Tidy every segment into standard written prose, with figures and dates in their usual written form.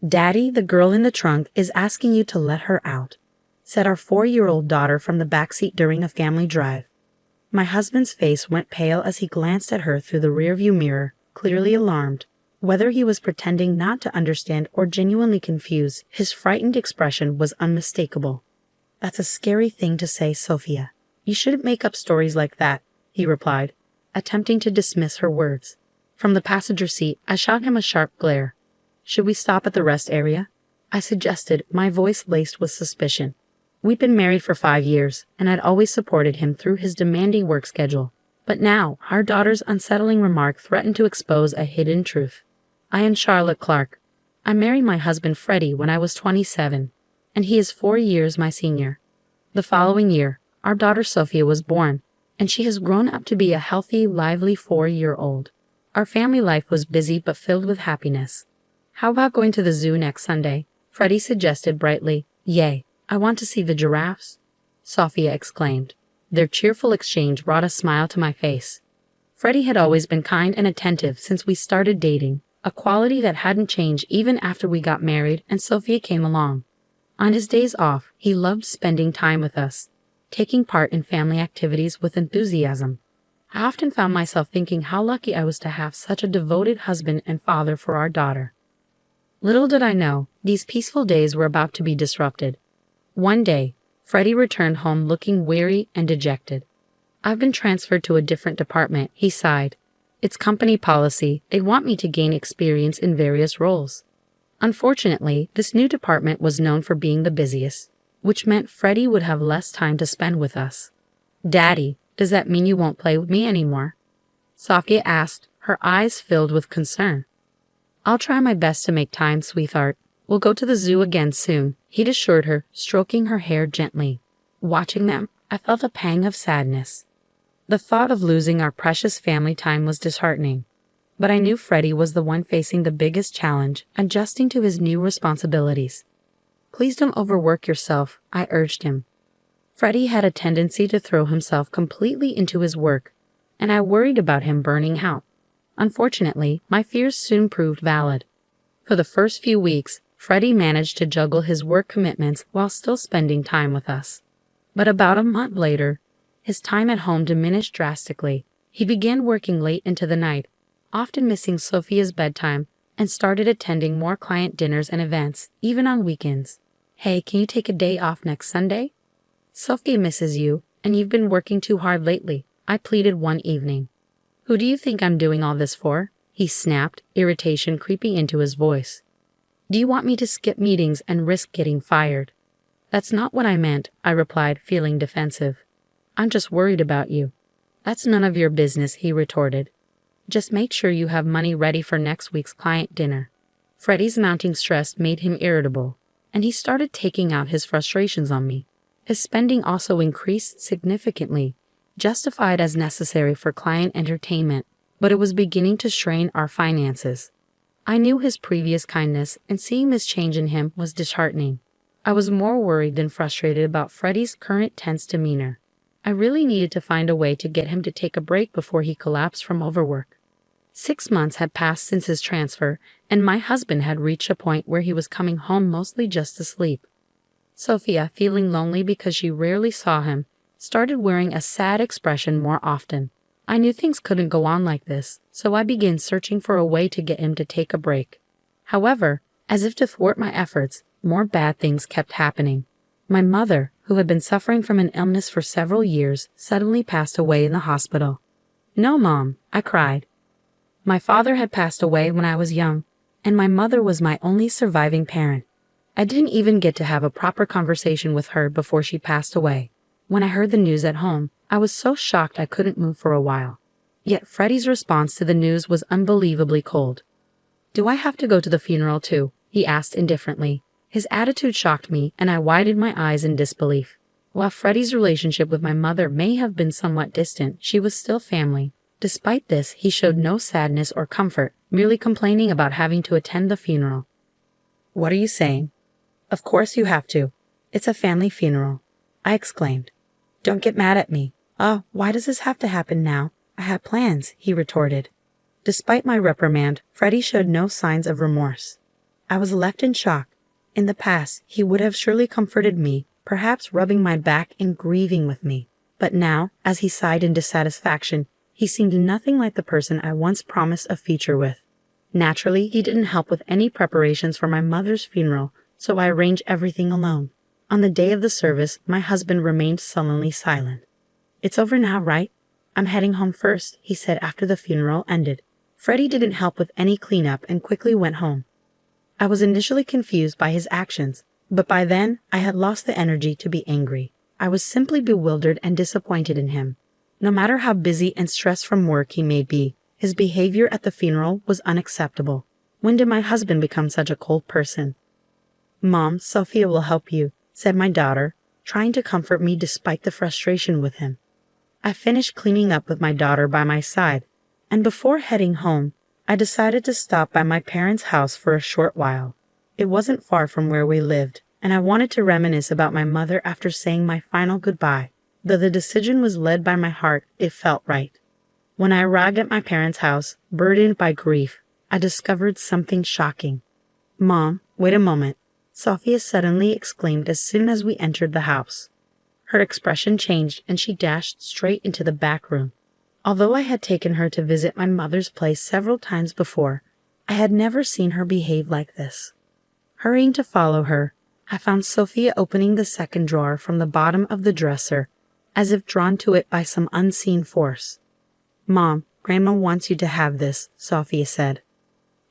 "Daddy, the girl in the trunk is asking you to let her out," said our 4-year-old daughter from the backseat during a family drive. My husband's face went pale as he glanced at her through the rearview mirror, clearly alarmed. Whether he was pretending not to understand or genuinely confused, his frightened expression was unmistakable. "That's a scary thing to say, Sophia. You shouldn't make up stories like that," he replied, attempting to dismiss her words. From the passenger seat, I shot him a sharp glare. "Should we stop at the rest area?" I suggested, my voice laced with suspicion. We'd been married for 5 years, and I'd always supported him through his demanding work schedule. But now, our daughter's unsettling remark threatened to expose a hidden truth. "I am Charlotte Clark. I married my husband Freddie when I was 27, and he is 4 years my senior. The following year, our daughter Sophia was born, and she has grown up to be a healthy, lively 4-year-old. Our family life was busy but filled with happiness. How about going to the zoo next Sunday?" Freddie suggested brightly. "Yay, I want to see the giraffes," Sophia exclaimed. Their cheerful exchange brought a smile to my face. Freddie had always been kind and attentive since we started dating, a quality that hadn't changed even after we got married and Sophia came along. On his days off, he loved spending time with us, taking part in family activities with enthusiasm. I often found myself thinking how lucky I was to have such a devoted husband and father for our daughter. Little did I know, these peaceful days were about to be disrupted. One day, Freddie returned home looking weary and dejected. "I've been transferred to a different department," he sighed. "It's company policy. They want me to gain experience in various roles." Unfortunately, this new department was known for being the busiest, which meant Freddie would have less time to spend with us. "Daddy, does that mean you won't play with me anymore?" Sophia asked, her eyes filled with concern. "I'll try my best to make time, sweetheart. We'll go to the zoo again soon," he'd assured her, stroking her hair gently. Watching them, I felt a pang of sadness. The thought of losing our precious family time was disheartening. But I knew Freddie was the one facing the biggest challenge, adjusting to his new responsibilities. "Please don't overwork yourself," I urged him. Freddie had a tendency to throw himself completely into his work, and I worried about him burning out. Unfortunately, my fears soon proved valid. For the first few weeks, Freddie managed to juggle his work commitments while still spending time with us. But about a month later, his time at home diminished drastically. He began working late into the night, often missing Sophia's bedtime, and started attending more client dinners and events, even on weekends. "Hey, can you take a day off next Sunday? Sophia misses you, and you've been working too hard lately," I pleaded one evening. "Who do you think I'm doing all this for?" he snapped, irritation creeping into his voice. "Do you want me to skip meetings and risk getting fired?" "That's not what I meant," I replied, feeling defensive. "I'm just worried about you." "That's none of your business," he retorted. "Just make sure you have money ready for next week's client dinner." Freddie's mounting stress made him irritable, and he started taking out his frustrations on me. His spending also increased significantly, justified as necessary for client entertainment, but it was beginning to strain our finances. I knew his previous kindness, and seeing this change in him was disheartening. I was more worried than frustrated about Freddie's current tense demeanor. I really needed to find a way to get him to take a break before he collapsed from overwork. 6 months had passed since his transfer, and my husband had reached a point where he was coming home mostly just to sleep. Sophia, feeling lonely because she rarely saw him, started wearing a sad expression more often. I knew things couldn't go on like this, so I began searching for a way to get him to take a break. However, as if to thwart my efforts, more bad things kept happening. My mother, who had been suffering from an illness for several years, suddenly passed away in the hospital. "No, Mom," I cried. My father had passed away when I was young, and my mother was my only surviving parent. I didn't even get to have a proper conversation with her before she passed away. When I heard the news at home, I was so shocked I couldn't move for a while. Yet Freddie's response to the news was unbelievably cold. "Do I have to go to the funeral too?" he asked indifferently. His attitude shocked me, and I widened my eyes in disbelief. While Freddie's relationship with my mother may have been somewhat distant, she was still family. Despite this, he showed no sadness or comfort, merely complaining about having to attend the funeral. "What are you saying?" "Of course you have to. It's a family funeral," I exclaimed. "Don't get mad at me." "Oh, why does this have to happen now? I had plans," he retorted. Despite my reprimand, Freddie showed no signs of remorse. I was left in shock. In the past, he would have surely comforted me, perhaps rubbing my back and grieving with me. But now, as he sighed in dissatisfaction, he seemed nothing like the person I once promised a future with. Naturally, he didn't help with any preparations for my mother's funeral, so I arranged everything alone. On the day of the service, my husband remained sullenly silent. "It's over now, right? I'm heading home first," he said after the funeral ended. Freddie didn't help with any cleanup and quickly went home. I was initially confused by his actions, but by then I had lost the energy to be angry. I was simply bewildered and disappointed in him. No matter how busy and stressed from work he may be, his behavior at the funeral was unacceptable. When did my husband become such a cold person? "Mom, Sophia will help you," said my daughter, trying to comfort me despite the frustration with him. I finished cleaning up with my daughter by my side, and before heading home, I decided to stop by my parents' house for a short while. It wasn't far from where we lived, and I wanted to reminisce about my mother after saying my final goodbye. Though the decision was led by my heart, it felt right. When I arrived at my parents' house, burdened by grief, I discovered something shocking. "Mom, wait a moment," Sophia suddenly exclaimed as soon as we entered the house. Her expression changed and she dashed straight into the back room. Although I had taken her to visit my mother's place several times before, I had never seen her behave like this. Hurrying to follow her, I found Sophia opening the second drawer from the bottom of the dresser, as if drawn to it by some unseen force. "Mom, Grandma wants you to have this," Sophia said.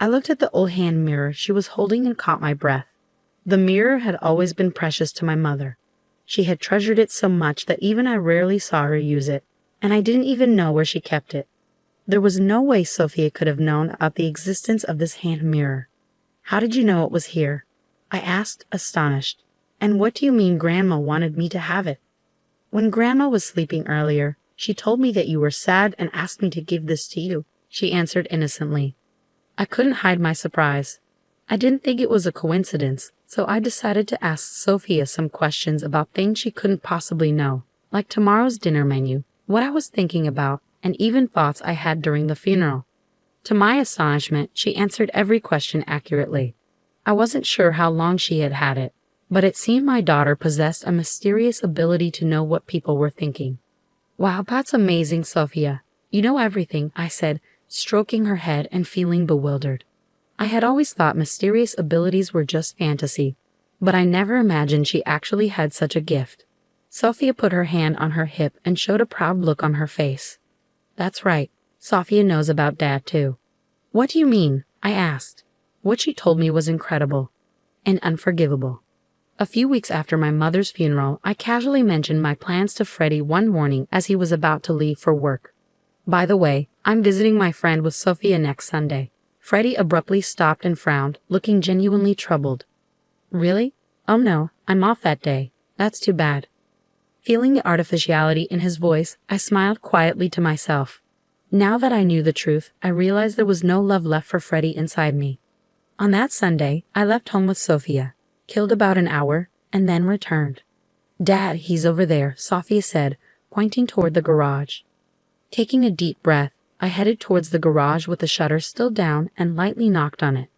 I looked at the old hand mirror she was holding and caught my breath. The mirror had always been precious to my mother. She had treasured it so much that even I rarely saw her use it, and I didn't even know where she kept it. There was no way Sophia could have known about the existence of this hand mirror. "How did you know it was here?" I asked, astonished. "And what do you mean Grandma wanted me to have it?" "When Grandma was sleeping earlier, she told me that you were sad and asked me to give this to you," she answered innocently. I couldn't hide my surprise. I didn't think it was a coincidence, so I decided to ask Sophia some questions about things she couldn't possibly know, like tomorrow's dinner menu, what I was thinking about, and even thoughts I had during the funeral. To my astonishment, she answered every question accurately. I wasn't sure how long she had had it, but it seemed my daughter possessed a mysterious ability to know what people were thinking. "Wow, that's amazing, Sophia. You know everything," I said, stroking her head and feeling bewildered. I had always thought mysterious abilities were just fantasy, but I never imagined she actually had such a gift. Sophia put her hand on her hip and showed a proud look on her face. "That's right. Sophia knows about Dad too." "What do you mean?" I asked. What she told me was incredible and unforgivable. A few weeks after my mother's funeral, I casually mentioned my plans to Freddie one morning as he was about to leave for work. "By the way, I'm visiting my friend with Sophia next Sunday." Freddie abruptly stopped and frowned, looking genuinely troubled. "Really? Oh no, I'm off that day. That's too bad." Feeling the artificiality in his voice, I smiled quietly to myself. Now that I knew the truth, I realized there was no love left for Freddie inside me. On that Sunday, I left home with Sophia, killed about an hour, and then returned. "Dad, he's over there," Sophia said, pointing toward the garage. Taking a deep breath, I headed towards the garage with the shutter still down and lightly knocked on it.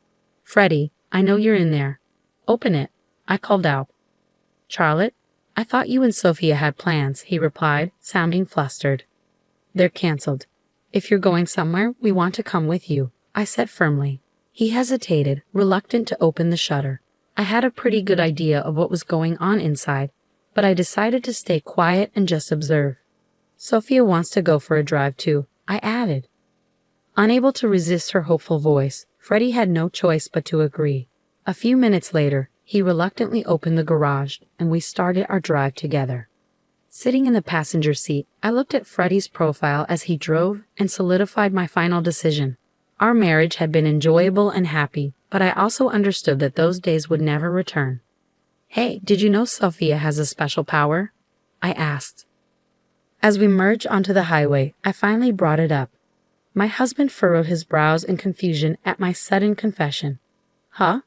"Freddie, I know you're in there. Open it," I called out. "Charlotte, I thought you and Sophia had plans," he replied, sounding flustered. "They're canceled. If you're going somewhere, we want to come with you," I said firmly. He hesitated, reluctant to open the shutter. I had a pretty good idea of what was going on inside, but I decided to stay quiet and just observe. "Sophia wants to go for a drive too," I added. Unable to resist her hopeful voice, Freddie had no choice but to agree. A few minutes later, he reluctantly opened the garage, and we started our drive together. Sitting in the passenger seat, I looked at Freddie's profile as he drove and solidified my final decision. Our marriage had been enjoyable and happy, but I also understood that those days would never return. "Hey, did you know Sophia has a special power?" I asked. As we merged onto the highway, I finally brought it up. My husband furrowed his brows in confusion at my sudden confession. "Huh?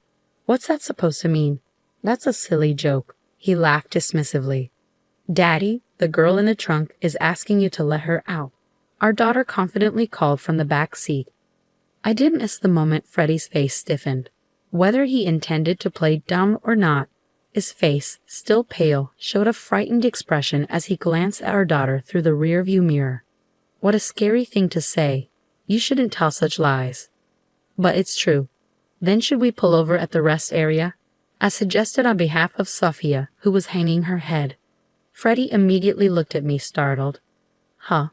What's that supposed to mean?" "That's a silly joke," he laughed dismissively. "Daddy, the girl in the trunk, is asking you to let her out," our daughter confidently called from the back seat. I didn't miss the moment Freddie's face stiffened. Whether he intended to play dumb or not, his face, still pale, showed a frightened expression as he glanced at our daughter through the rearview mirror. What a scary thing to say. You shouldn't tell such lies. But it's true. Then should we pull over at the rest area? I suggested on behalf of Sophia, who was hanging her head. Freddie immediately looked at me startled. Huh?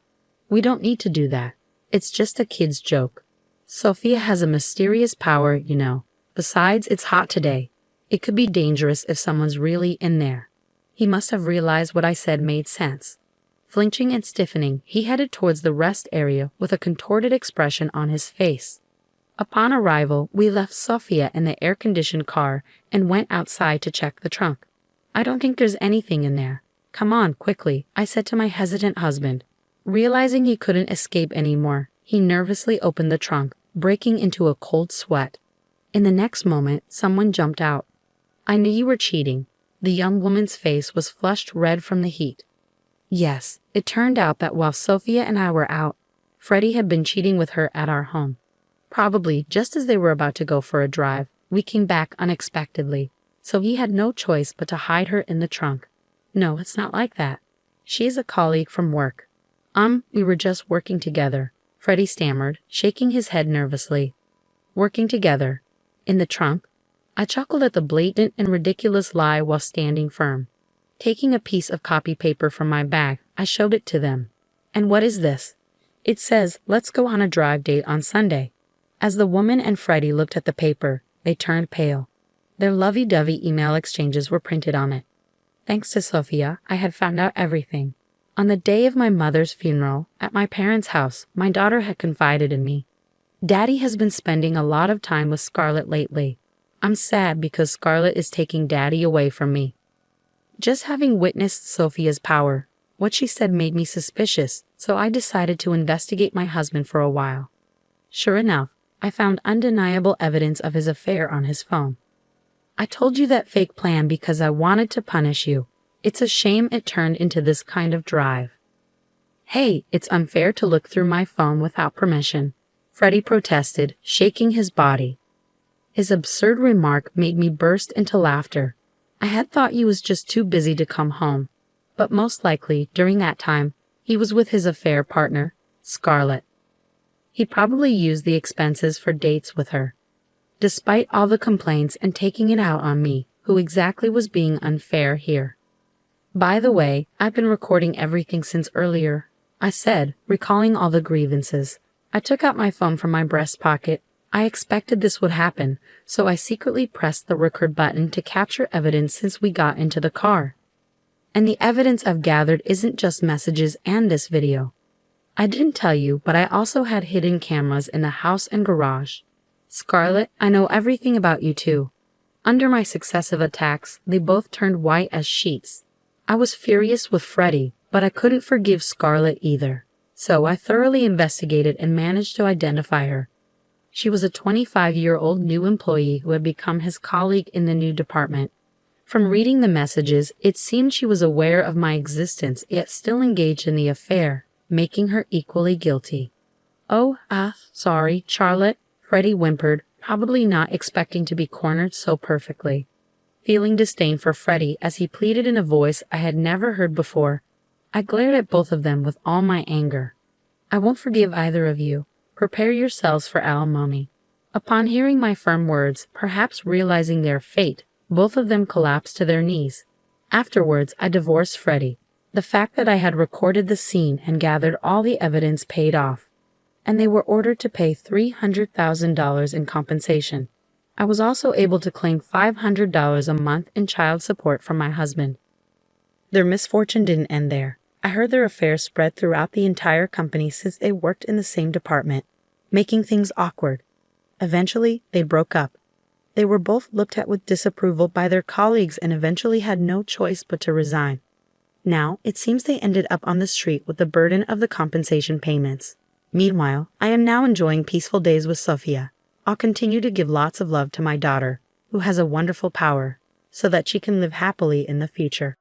We don't need to do that. It's just a kid's joke. Sophia has a mysterious power, you know. Besides, it's hot today. It could be dangerous if someone's really in there. He must have realized what I said made sense. Flinching and stiffening, he headed towards the rest area with a contorted expression on his face. Upon arrival, we left Sophia in the air-conditioned car and went outside to check the trunk. I don't think there's anything in there. Come on, quickly, I said to my hesitant husband. Realizing he couldn't escape anymore, he nervously opened the trunk, breaking into a cold sweat. In the next moment, someone jumped out. I knew you were cheating. The young woman's face was flushed red from the heat. Yes, it turned out that while Sophia and I were out, Freddie had been cheating with her at our home. Probably just as they were about to go for a drive, we came back unexpectedly, so he had no choice but to hide her in the trunk. No, it's not like that. She is a colleague from work. We were just working together, Freddie stammered, shaking his head nervously. Working together? In the trunk? I chuckled at the blatant and ridiculous lie while standing firm. Taking a piece of copy paper from my bag, I showed it to them. And what is this? It says, let's go on a drive date on Sunday. As the woman and Freddie looked at the paper, they turned pale. Their lovey-dovey email exchanges were printed on it. Thanks to Sophia, I had found out everything. On the day of my mother's funeral, at my parents' house, my daughter had confided in me. Daddy has been spending a lot of time with Scarlett lately. I'm sad because Scarlett is taking Daddy away from me. Just having witnessed Sophia's power, what she said made me suspicious, so I decided to investigate my husband for a while. Sure enough, I found undeniable evidence of his affair on his phone. I told you that fake plan because I wanted to punish you. It's a shame it turned into this kind of drive. Hey, it's unfair to look through my phone without permission, Freddie protested, shaking his body. His absurd remark made me burst into laughter. I had thought he was just too busy to come home, but most likely, during that time, he was with his affair partner, Scarlett. He probably used the expenses for dates with her. Despite all the complaints and taking it out on me, who exactly was being unfair here? By the way, I've been recording everything since earlier, I said, recalling all the grievances. I took out my phone from my breast pocket. I expected this would happen, so I secretly pressed the record button to capture evidence since we got into the car. And the evidence I've gathered isn't just messages and this video. I didn't tell you, but I also had hidden cameras in the house and garage. Scarlett, I know everything about you too. Under my successive attacks, they both turned white as sheets. I was furious with Freddie, but I couldn't forgive Scarlett either. So I thoroughly investigated and managed to identify her. She was a 25-year-old new employee who had become his colleague in the new department. From reading the messages, it seemed she was aware of my existence yet still engaged in the affair, making her equally guilty. Oh, sorry, Charlotte, Freddie whimpered, probably not expecting to be cornered so perfectly. Feeling disdain for Freddie as he pleaded in a voice I had never heard before, I glared at both of them with all my anger. I won't forgive either of you. Prepare yourselves for alimony. Upon hearing my firm words, perhaps realizing their fate, both of them collapsed to their knees. Afterwards, I divorced Freddie. The fact that I had recorded the scene and gathered all the evidence paid off, and they were ordered to pay $300,000 in compensation. I was also able to claim $500 a month in child support from my husband. Their misfortune didn't end there. I heard their affair spread throughout the entire company since they worked in the same department, making things awkward. Eventually, they broke up. They were both looked at with disapproval by their colleagues and eventually had no choice but to resign. Now, it seems they ended up on the street with the burden of the compensation payments. Meanwhile, I am now enjoying peaceful days with Sophia. I'll continue to give lots of love to my daughter, who has a wonderful power, so that she can live happily in the future.